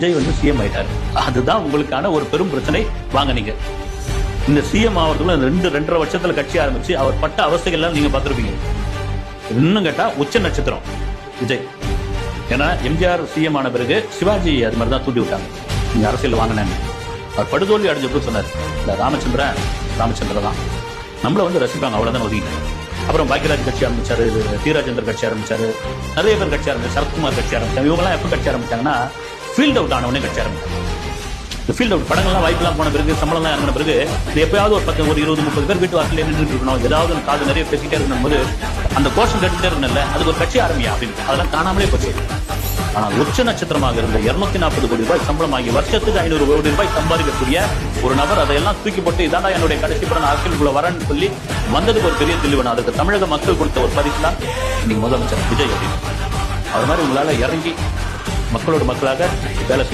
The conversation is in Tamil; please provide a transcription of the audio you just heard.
விஜய் வந்து சிஎம் ஆயிட்டாரு. அதுதான் உங்களுக்கான ஒரு பெரும் பிரச்சனை. வாங்க, நீங்க இந்த சிஎம் ஆவறதுக்குள்ள 2.5 வருஷத்துல கட்சி ஆரம்பிச்சு அவர் பட்ட அவஸ்தைகள் எல்லாம் நீங்க பார்த்திருப்பீங்க. இன்னும் கேட்டா உச்ச நட்சத்திரம் விஜய். ஏன்னா எம்ஜிஆர் சிஎம் ஆன பிறகு சிவாஜி அது மாதிரி தான் தூண்டி விட்டாங்க, நீங்க அரசியல் வாங்கினாங்க. அவர் படுதோல்வி அடைஞ்சப்போ சொன்னார், இந்த ராமச்சந்திரன் தான் நம்மள வந்து ரசிப்பாங்க, அவ்வளவுதான் ஒதுக்கிட்டாங்க. அப்புறம் பாக்கியராஜ் கட்சி ஆரம்பிச்சாரு, டி ராஜேந்தர் கட்சி ஆரம்பிச்சாரு, நிறைய பேர் கட்சி ஆரம்பிச்சாரு, சரத்குமார் கட்சி ஆரம்பிச்சாங்க. இவங்கெல்லாம் எப்ப கட்சி ஆரம்பிச்சாங்கன்னா ஃபீல்ட் அவுட் ஆனவனே கட்சி ஆரம்பிச்சாங்க. இந்த ஃபீல்ட் அவுட் படங்கள்லாம் வாய்ப்புலாம் போன பிறகு, சம்பளம்லாம் இறங்கின பிறகு, எப்பயாவது ஒரு 10, ஒரு 20, 30 பேர் வீட்டு வாசலே நின்றுட்டு இருக்கணும், ஏதாவது காது நிறைய பேசிட்டே இருக்கணும் போது அந்த கோஷம் கட்டிட்டே இருக்கணும்ல, அதுக்கு ஒரு கட்சி ஆரம்பியா அப்படின்னு அதெல்லாம் காணாமலே போச்சு. ஆனால் உச்ச நட்சத்திரமாக இருந்த 240 கோடி ரூபாய் சம்பளமாகி வருஷத்துக்கு 500 கோடி ரூபாய் சம்பாதிக்கக்கூடிய ஒரு நபர் அதையெல்லாம் தூக்கி போட்டு இதாண்டா என்னுடைய கடைசி படம் அரசியலுக்குள்ள வரேன்னு சொல்லி வந்ததுக்கு ஒரு பெரிய தெளிவு. அதுக்கு தமிழக மக்கள் கொடுத்த ஒரு பரிசு தான் இன்னைக்கு முதலமைச்சர் விஜய் அப்படின்னு. அவர் மாதிரி உங்களால இறங்கி மக்களோட மக்களாக வேலை